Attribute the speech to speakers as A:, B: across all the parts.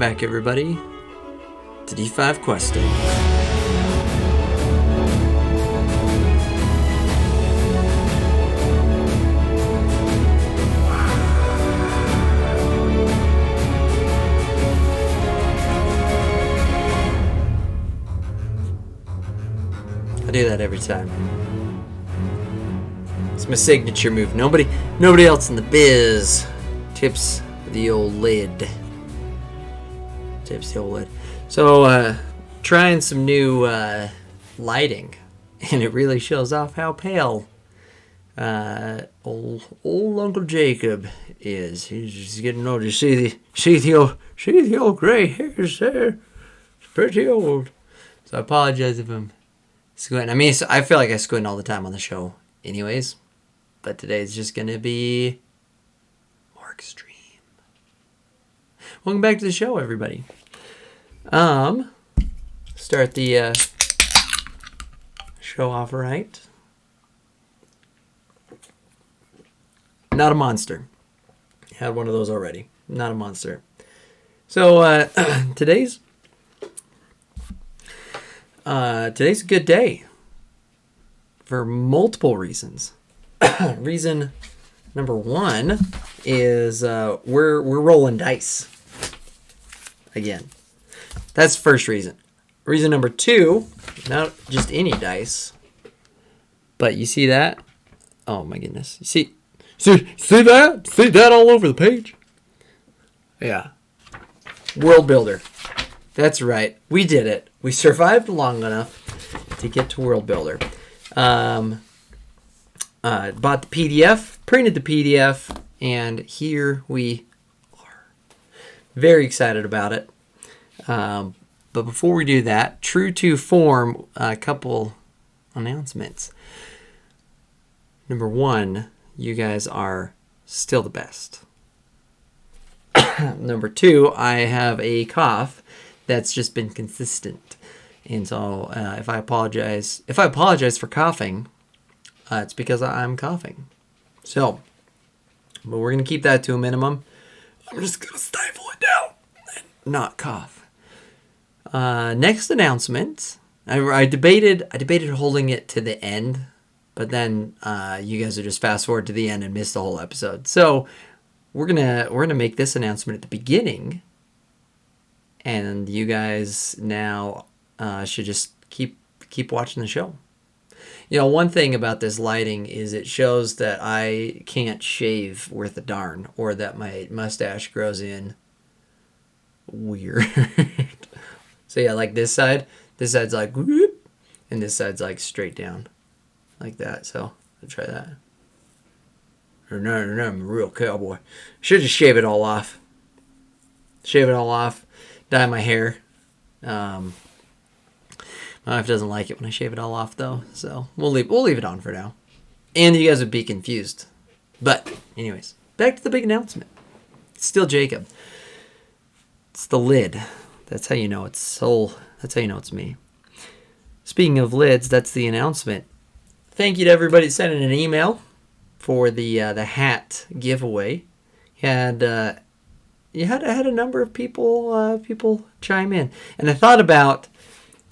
A: back, everybody, to D5 Questing. I do that every time. It's my signature move. Nobody else in the biz tips the old lid. So, trying some new lighting, and it really shows off how pale old Uncle Jacob is. He's getting old. You see the old gray hairs there. It's pretty old. So I apologize if I'm squinting. I mean, I feel like I squint all the time on the show, anyways. But today's just gonna be more extreme. Welcome back to the show, everybody. Start the show off right. Not a monster. Had one of those already. Not a monster. So today's a good day for multiple reasons. Reason number one is we're rolling dice again. That's the first reason. Reason number two, not just any dice, but you see that? Oh my goodness! See that? See that all over the page? Yeah. World Builder. That's right. We did it. We survived long enough to get to World Builder. Bought the PDF, printed the PDF, and here we are. Very excited about it. But before we do that, true to form, a couple announcements. Number one, you guys are still the best. Number two, I have a cough that's just been consistent. And so if I apologize for coughing, it's because I'm coughing. So, but we're going to keep that to a minimum. I'm just going to stifle it down and not cough. Next announcement. I debated holding it to the end, but then you guys would just fast forward to the end and miss the whole episode. So we're gonna make this announcement at the beginning, and you guys now should just keep watching the show. You know, one thing about this lighting is it shows that I can't shave worth a darn, or that my mustache grows in weird. So yeah, like this side's like whoop, and this side's like straight down, like that. So I'll try that. No, I'm a real cowboy. Should just shave it all off. Dye my hair. My wife doesn't like it when I shave it all off, though, so we'll leave it on for now. And you guys would be confused. But anyways, back to the big announcement. It's still Jacob. It's the lid. That's how you know it's soul. That's how you know it's me. Speaking of lids, that's the announcement. Thank you to everybody sending an email for the hat giveaway. You had a number of people chime in, and I thought about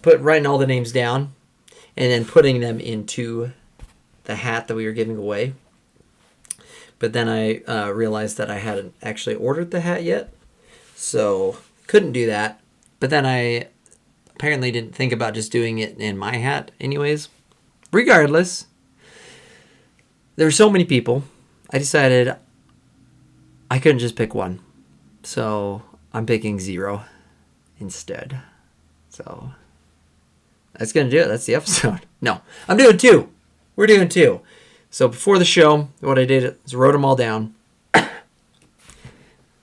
A: writing all the names down and then putting them into the hat that we were giving away. But then I realized that I hadn't actually ordered the hat yet, so couldn't do that. But then I apparently didn't think about just doing it in my hat anyways. Regardless, there were so many people, I decided I couldn't just pick one. So I'm picking 0 instead. So that's going to do it. That's the episode. No, I'm doing 2. We're doing 2. So before the show, what I did is wrote them all down.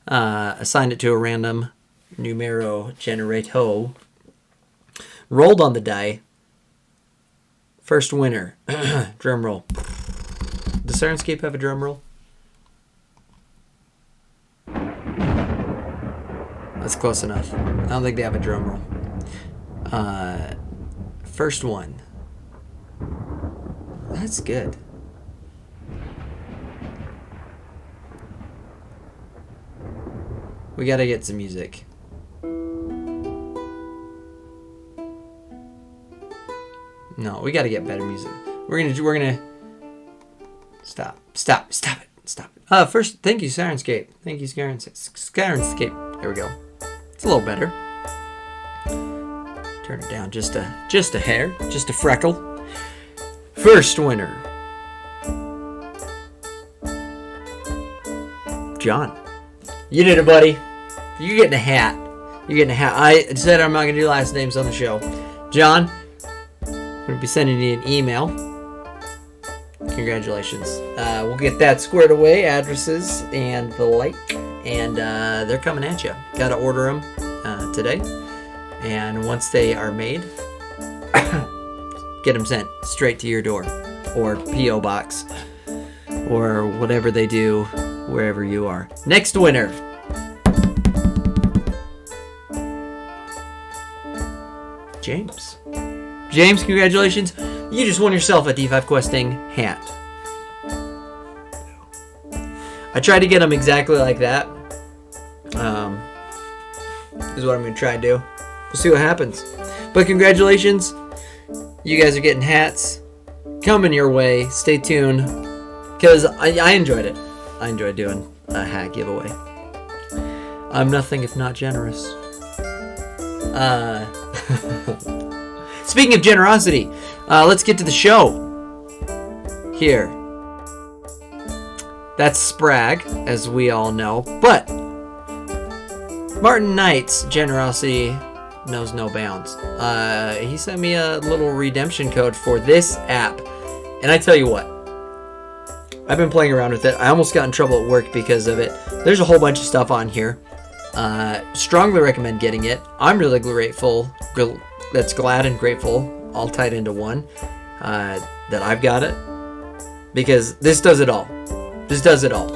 A: Assigned it to a random numero generator. Rolled on the die. First winner. Drum roll. Does Syrinscape have a drum roll? That's close enough. I don't think they have a drum roll. First one. That's good. We gotta get some music. No, we got to get better music. We're gonna stop it. First, thank you, Syrinscape. Thank you, Syrinscape. There we go. It's a little better. Turn it down just a hair, just a freckle. First winner, John. You did it, buddy. You're getting a hat. You're getting a hat. I said I'm not gonna do last names on the show. John, I'm gonna be sending you an email. Congratulations. We'll get that squared away, addresses and the like, and they're coming at you. Got to order them today, and once they are made, get them sent straight to your door, or P.O. box, or whatever they do wherever you are. Next winner. James. James, congratulations. You just won yourself a D5 questing hat. I tried to get them exactly like that. Is what I'm going to try to do. We'll see what happens. But congratulations. You guys are getting hats. Coming your way. Stay tuned. Because I enjoyed it. I enjoyed doing a hat giveaway. I'm nothing if not generous. Speaking of generosity, let's get to the show. Here. That's Spragg, as we all know. But Martin Knight's generosity knows no bounds. He sent me a little redemption code for this app. And I tell you what, I've been playing around with it. I almost got in trouble at work because of it. There's a whole bunch of stuff on here. Strongly recommend getting it. I'm really grateful. That's glad and grateful, all tied into one, that I've got it. Because this does it all. This does it all.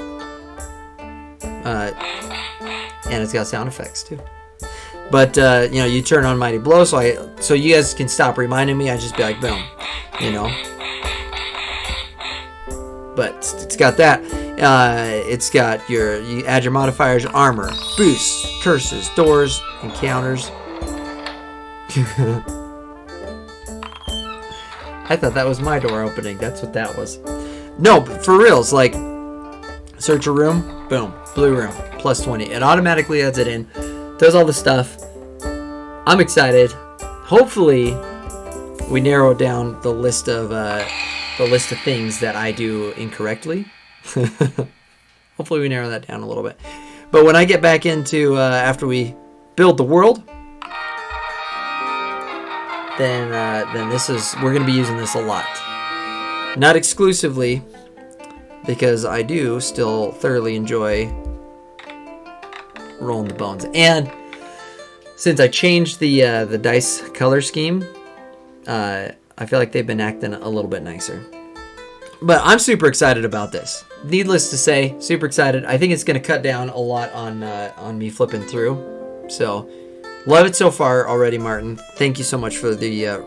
A: And it's got sound effects too. But you turn on Mighty Blow, so you guys can stop reminding me. I just be like, boom, But it's got that. It's got you add your modifiers, armor, boosts, curses, doors, encounters. I thought that was my door opening. That's what that was. No, but for reals, like search a room, boom, blue room, plus 20. It automatically adds it in, does all the stuff. I'm excited. Hopefully, we narrow down the list of things that I do incorrectly. Hopefully, we narrow that down a little bit. But when I get back into after we build the world, then we're gonna be using this a lot. Not exclusively, because I do still thoroughly enjoy rolling the bones. And since I changed the dice color scheme, I feel like they've been acting a little bit nicer. But I'm super excited about this. Needless to say, super excited. I think it's going to cut down a lot on me flipping through. So, love it so far already, Martin. Thank you so much for the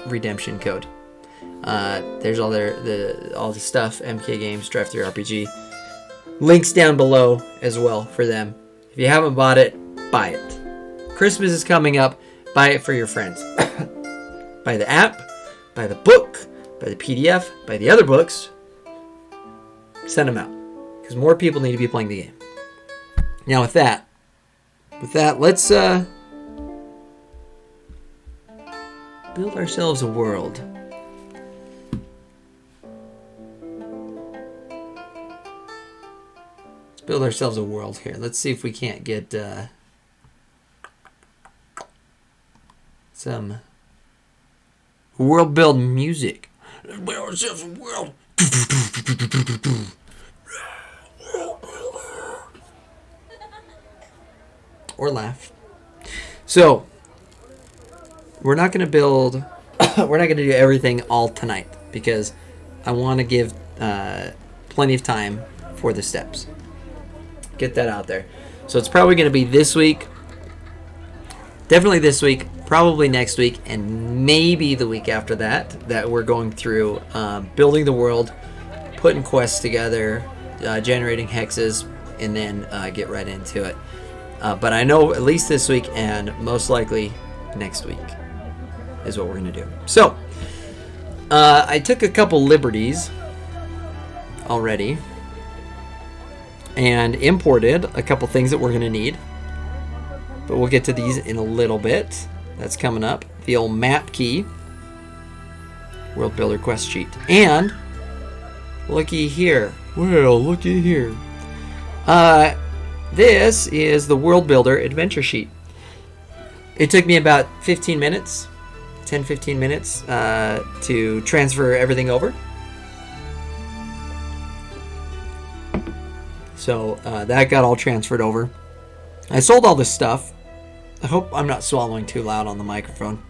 A: redemption code. There's all the stuff, MK Games, Drive Through RPG. Links down below as well for them. If you haven't bought it, buy it. Christmas is coming up. Buy it for your friends. Buy the app, buy the book, buy the PDF, buy the other books. Send them out, because more people need to be playing the game. Now with that, let's build ourselves a world. Let's build ourselves a world here. Let's see if we can't get some world build music. Let's build ourselves a world. Or laugh. So, we're not going to build, we're not going to do everything all tonight, because I want to give plenty of time for the steps. Get that out there. So it's probably going to be this week, definitely this week, probably next week, and maybe the week after that we're going through building the world, putting quests together, generating hexes, and then get right into it. But I know at least this week, and most likely next week is what we're going to do. So, I took a couple liberties already and imported a couple things that we're going to need. But we'll get to these in a little bit. That's coming up. The old map key. World Builder quest sheet. And looky here. Well, looky here. This is the World Builder adventure sheet. It took me about 15 minutes, 10-15 minutes to transfer everything over. So that got all transferred over. I sold all this stuff. I hope I'm not swallowing too loud on the microphone.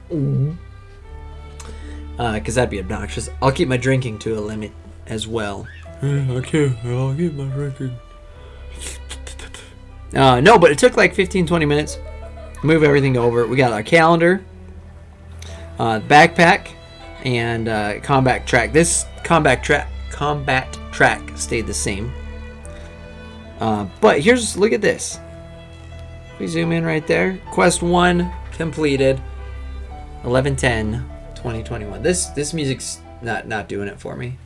A: Because that'd be obnoxious. I'll keep my drinking to a limit as well. Okay, I'll keep my drinking. No, but it took like 15-20 minutes. Move everything over. We got our calendar, backpack, and combat track. This combat track stayed the same. But look at this. We zoom in right there. Quest 1 completed. 11/10/2021. This music's not doing it for me.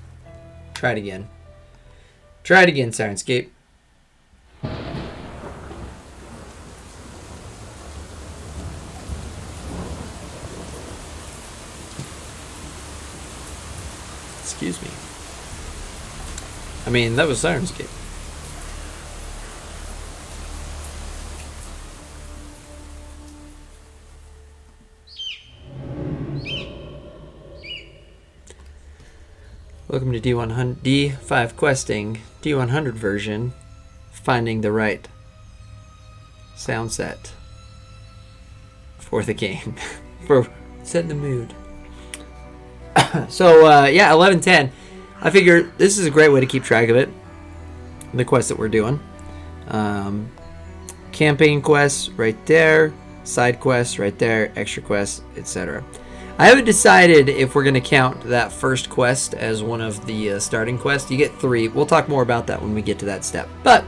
A: Try it again. Try it again, Syrinscape. Excuse me. I mean, that was Syrinscape. Welcome to D100, D5 questing, D100 version, finding the right sound set for the game, for set the mood. So yeah, 11:10. I figure this is a great way to keep track of it. The quests that we're doing, campaign quests right there, side quests right there, extra quests, etc. I haven't decided if we're going to count that first quest as one of the starting quests. You get 3. We'll talk more about that when we get to that step. But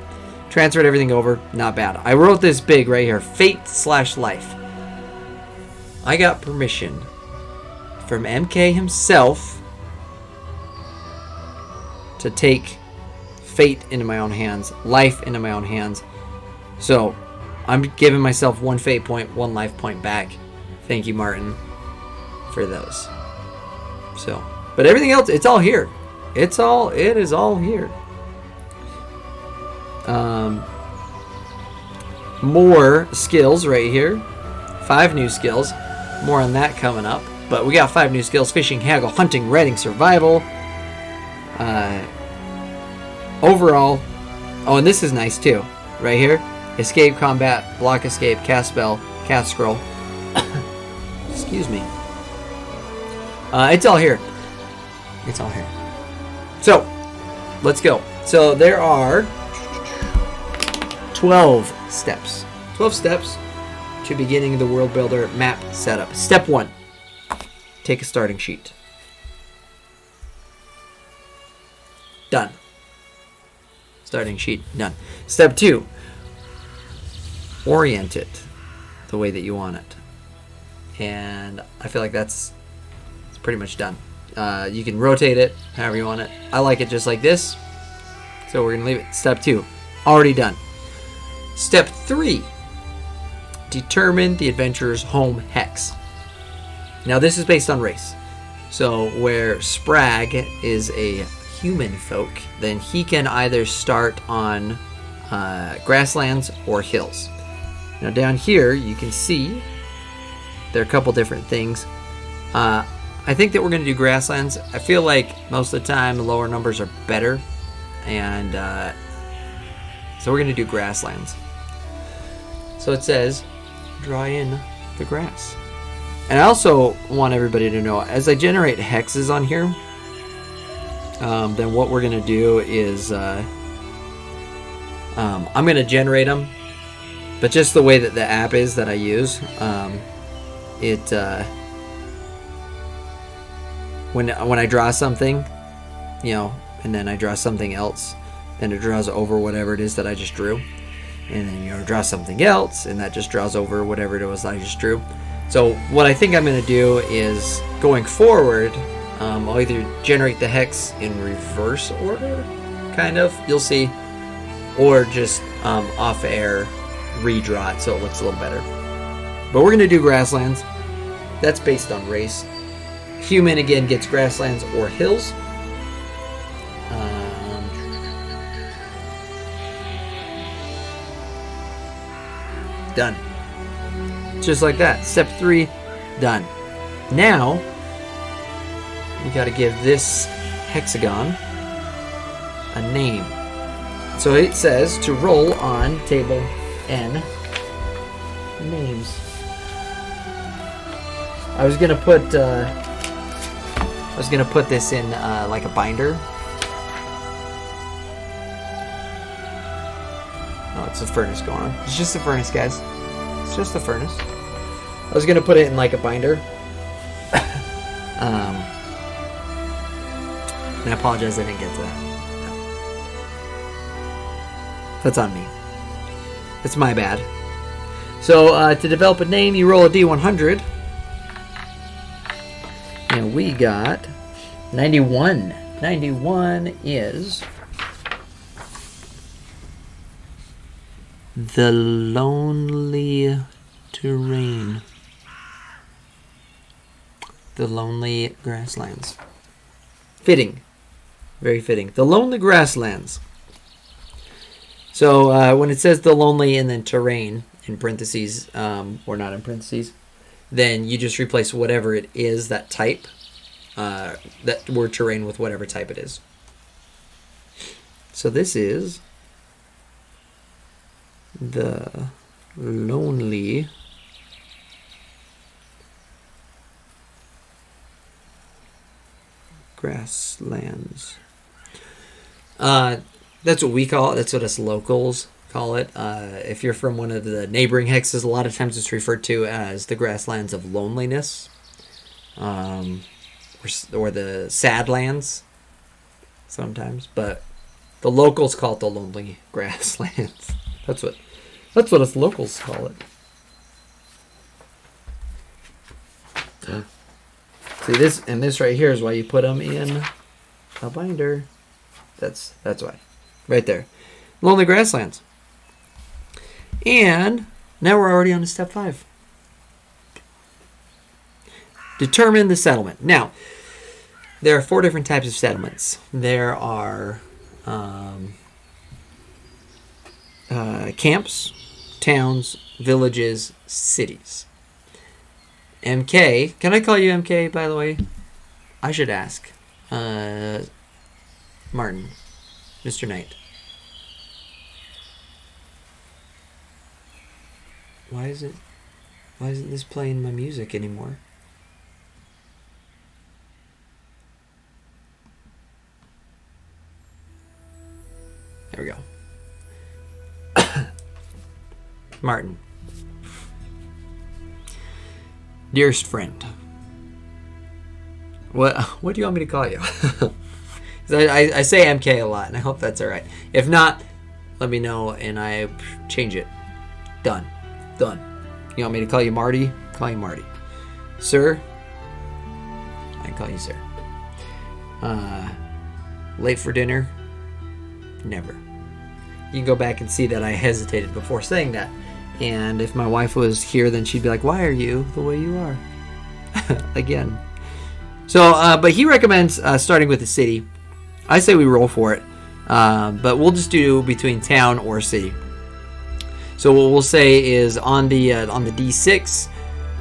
A: transferred everything over, not bad. I wrote this big right here, Fate/Life. I got permission from MK himself to take fate into my own hands, life into my own hands. So I'm giving myself 1 fate point, 1 life point back. Thank you, Martin, for those. So, but everything else, it's all here. It is all here. More skills right here. 5 new skills. More on that coming up. But we got 5 new skills: fishing, haggle, hunting, writing, survival. Overall, oh, and this is nice too. Right here: escape, combat, block, escape, cast spell, cast scroll. Excuse me. It's all here. It's all here. So, let's go. So there are 12 steps. 12 steps to beginning the World Builder map setup. Step 1. Take a starting sheet. Done. Starting sheet, done. Step 2. Orient it the way that you want it. And I feel like that's pretty much done. You can rotate it however you want it. I like it just like this, so we're gonna leave it. Step 2, already done. Step 3, determine the adventurer's home hex. Now this is based on race. So where Sprag is a human folk, then he can either start on grasslands or hills. Now down here you can see there are a couple different things. I think that we're going to do grasslands. I feel like most of the time the lower numbers are better, and so we're going to do grasslands. So it says draw in the grass. And I also want everybody to know, as I generate hexes on here, then what we're going to do is I'm going to generate them, but just the way that the app is that I use, when I draw something, and then I draw something else, then it draws over whatever it is that I just drew, and then draw something else, and that just draws over whatever it was I just drew. So what I think I'm going to do is, going forward, I'll either generate the hex in reverse order, kind of, you'll see, or just off air redraw it so it looks a little better. But we're going to do Grasslands. That's based on race. Human, again, gets Grasslands or Hills. Done. Just like that. Step 3, done. Now, we got to give this hexagon a name. So it says to roll on table N names. I was gonna put this in like a binder. Oh, it's a furnace going on. It's just a furnace, guys. It's just a furnace. I was gonna put it in like a binder. And I apologize I didn't get to that. No. That's on me. It's my bad. So to develop a name, you roll a D100. And we got 91. 91 is the lonely terrain. The lonely grasslands. Fitting. Very fitting. The lonely grasslands. So when it says the lonely and then terrain in parentheses, or not in parentheses, then you just replace whatever it is, that type, that word terrain with whatever type it is. So this is the lonely grasslands. That's what we call it. That's what us locals call it. If you're from one of the neighboring hexes, a lot of times it's referred to as the grasslands of loneliness, or the sad lands sometimes. But the locals call it the lonely grasslands. That's what us locals call it. See this, and this right here is why you put them in a binder. That's why. Right there. Lonely Grasslands. And now we're already on to step 5. Determine the settlement. Now, there are 4 different types of settlements. There are camps, towns, villages, cities. MK, can I call you MK, by the way? I should ask. Martin. Mr. Knight. Why isn't this playing my music anymore? There we go. Martin. Dearest friend. What do you want me to call you? I say MK a lot, and I hope that's all right. If not, let me know, and I change it. Done. You want me to call you Marty? Call you Marty. Sir? I can call you sir. Late for dinner? Never. You can go back and see that I hesitated before saying that. And if my wife was here, then she'd be like, why are you the way you are? Again. So, but he recommends starting with the city. I say we roll for it, but we'll just do between town or city. So what we'll say is on the D6,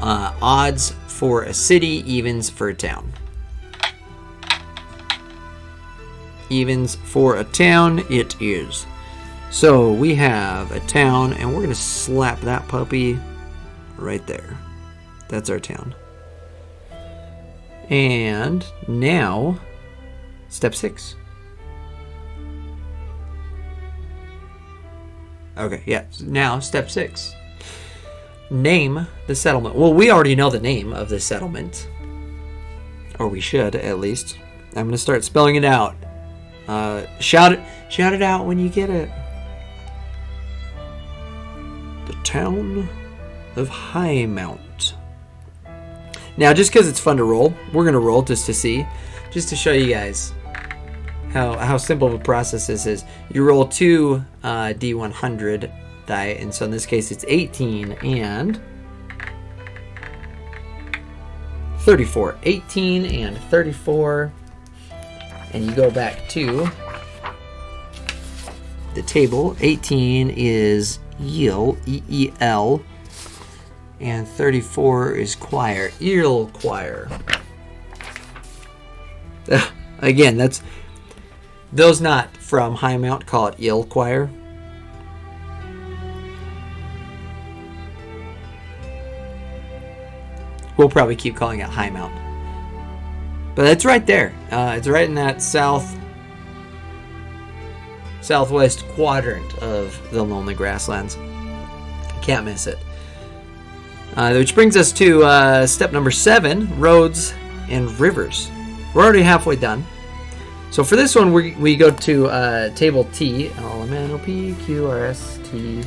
A: odds for a city, evens for a town. Evens for a town it is. So we have a town, and we're going to slap that puppy right there. That's our town. And now, step 6. Okay, yeah. Now, step 6. Name the settlement. Well, we already know the name of the settlement. Or we should, at least. I'm going to start spelling it out. Shout it out when you get it. The town of Highmount. Now, just because it's fun to roll, we're going to roll just to see, just to show you guys how simple of a process this is. You roll 2 D100 die, and so in this case it's 18 and 34. 18 and 34, and you go back to the table. 18 is eel, E-E-L, and 34 is choir, eel choir. Again, that's those not from High Mount call it eel choir. We'll probably keep calling it High Mount, but it's right there. It's right in that southwest quadrant of the Lonely Grasslands. Can't miss it. Which brings us to step number 7, roads and rivers. We're already halfway done. So for this one, we go to table T, elemental P, Q, R, S, T.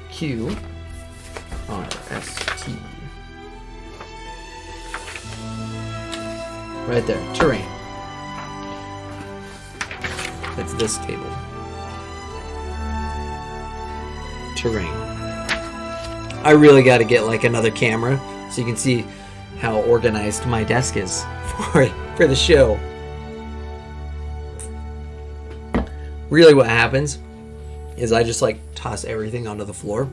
A: Q, R, S, T. Right there, terrain. That's this table. Terrain. I really got to get like another camera so you can see how organized my desk is for the show. Really what happens is I just like toss everything onto the floor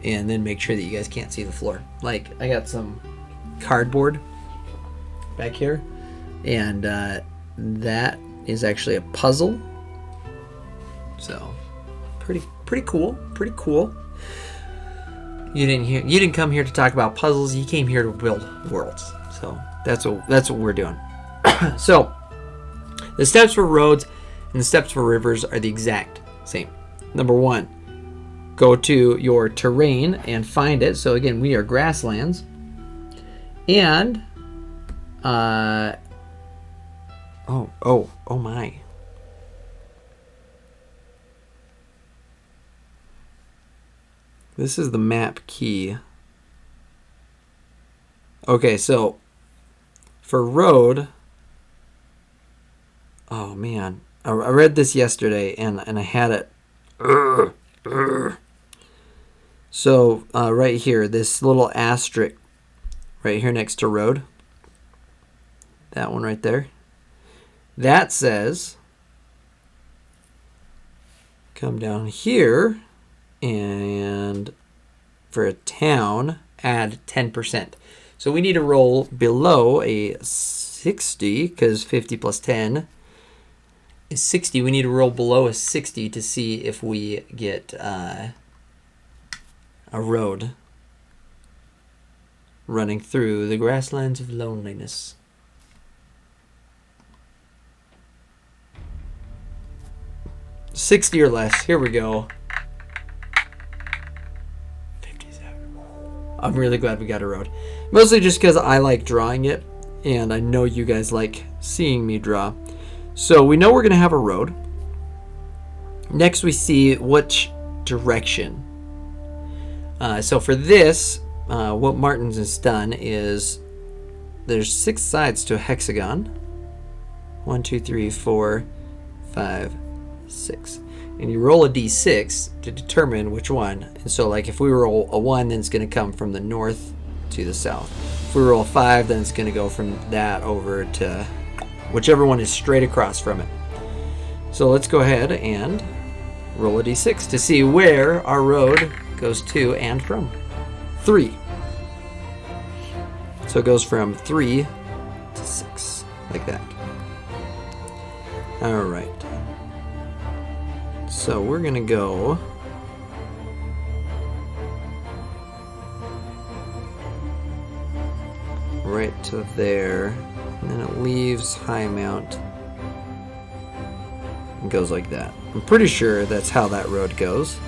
A: and then make sure that you guys can't see the floor. Like I got some cardboard back here, and that is actually a puzzle. So pretty cool. Pretty cool. You didn't come here to talk about puzzles. You came here to build worlds. So that's what we're doing. So the steps for roads and the steps for rivers are the exact same. Number 1, go to your terrain and find it. So again, we are Grasslands, and oh my. This is the map key. Okay, so for road, oh man, I read this yesterday and I had it. So right here, this little asterisk right here next to road, that one right there, that says come down here and for a town add 10%. So we need to roll below a 60 because 50 plus 10 is 60. We need to roll below a 60 to see if we get a road running through the grasslands of loneliness. $60 or less. Here we go. 57. I'm really glad we got a road. Mostly just because I like drawing it, and I know you guys like seeing me draw. So we know we're going to have a road. Next we see which direction. So for this, what Martin's has done is there's 6 sides to a hexagon. 1, 2, 3, 4, 5, 6. And you roll a d6 to determine which one. And so like if we roll a 1, then it's going to come from the north to the south. If we roll a 5, then it's going to go from that over to whichever one is straight across from it. So let's go ahead and roll a d6 to see where our road goes to and from. 3. So it goes from 3 to 6, like that. All right. So we're going to go right to there, and then it leaves High Mount and goes like that. I'm pretty sure that's how that road goes.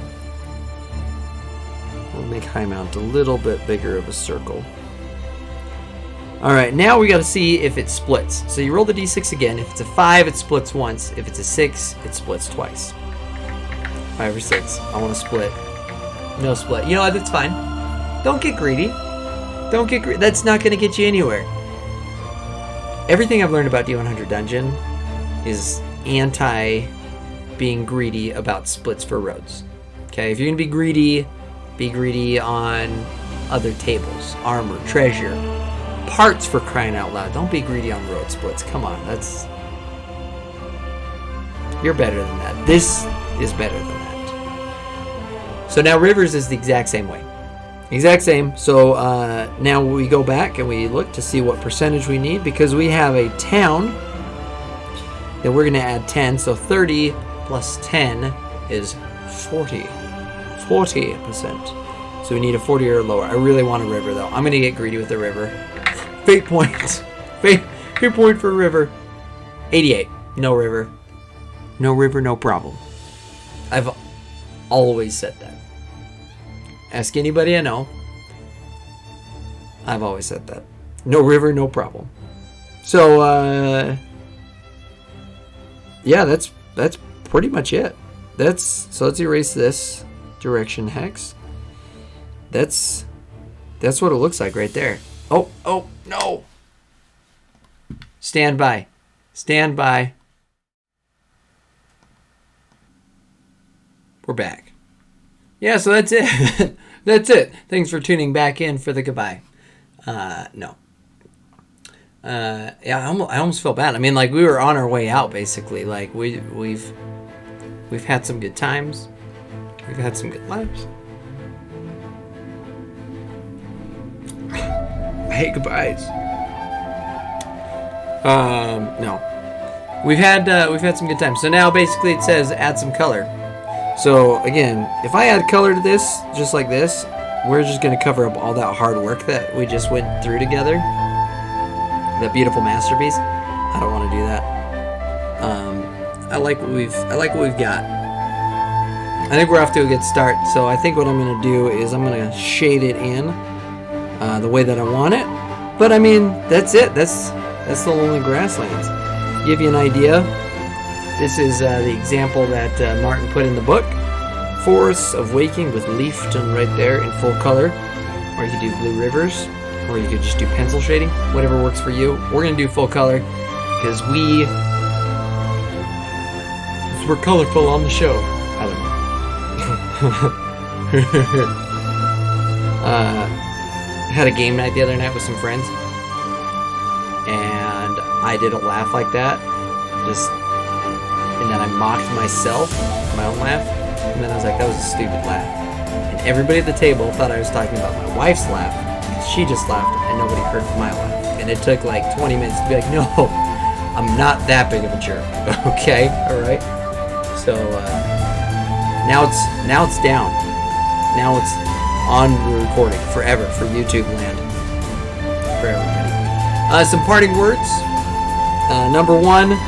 A: We'll make High Mount a little bit bigger of a circle. Alright, now we got to see if it splits. So you roll the d6 again. If it's a 5, it splits once. If it's a 6, it splits twice. 5 or 6. I want to split. No split. You know what? That's fine. Don't get greedy. Don't get greedy. That's not going to get you anywhere. Everything I've learned about D100 Dungeon is anti being greedy about splits for roads. Okay, if you're going to be greedy on other tables, armor, treasure, parts, for crying out loud. Don't be greedy on road splits. Come on, you're better than that. This is better than that. So now rivers is the exact same way. Exact same. So now we go back and we look to see what percentage we need, because we have a town that we're going to add 10. So 30 plus 10 is 40. 40%. So we need a 40 or lower. I really want a river, though. I'm going to get greedy with the river. Fate points. Fate point for river. 88. No river. No river, no problem. I've always said that. Ask anybody I know. I've always said that. No river, no problem. So, yeah, that's pretty much it. So let's erase this direction hex. That's what it looks like right there. Oh, no. Stand by. Stand by. We're back. Yeah, so that's it. That's it. Thanks for tuning back in for the goodbye. No. Yeah, I almost felt bad. I mean, like, we were on our way out, basically. Like, we've had some good times. We've had some good lives. I hate goodbyes. No. We've had some good times. So now, basically, it says add some color. So again, if I add color to this, just like this, we're just going to cover up all that hard work that we just went through together. That beautiful masterpiece. I don't want to do that. I like what we've got. I think we're off to a good start. So I think what I'm going to do is I'm going to shade it in the way that I want it. But I mean, that's it. That's the Lonely Grasslands. Give you an idea. This is the example that Martin put in the book. Forests of Waking with Leafton right there in full color. Or you could do Blue Rivers. Or you could just do pencil shading. Whatever works for you. We're going to do full color because we're colorful on the show. I don't know. Had a game night the other night with some friends. And I didn't laugh like that. And then I mocked myself, my own laugh, and then I was like, that was a stupid laugh. And everybody at the table thought I was talking about my wife's laugh. She just laughed, and nobody heard my laugh. And it took like 20 minutes to be like, no, I'm not that big of a jerk. Okay, all right. So now it's down. Now it's on recording forever for YouTube land for everybody. Some parting words. Number 1.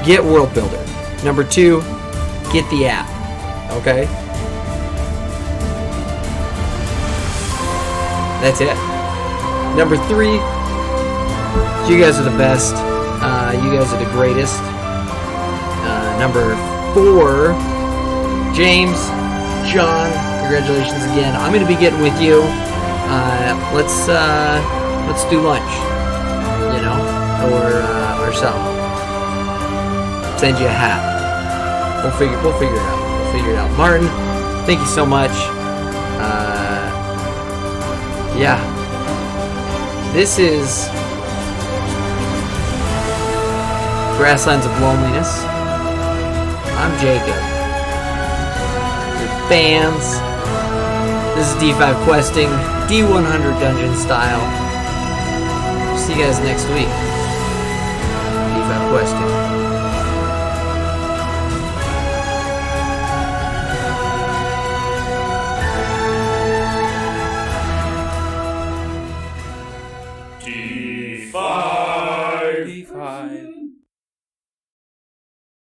A: Get World Builder. Number 2, get the app. Okay? That's it. Number 3, you guys are the best. You guys are the greatest. Number 4, James, John, congratulations again. I'm going to be getting with you. Let's do lunch. You know? Or something. Send you a hat. We'll figure it out. We'll figure it out. Martin, thank you so much. Yeah. This is Grasslands of Loneliness. I'm Jacob. Your fans. This is D5 Questing, D100 Dungeon style. See you guys next week. D5 Questing.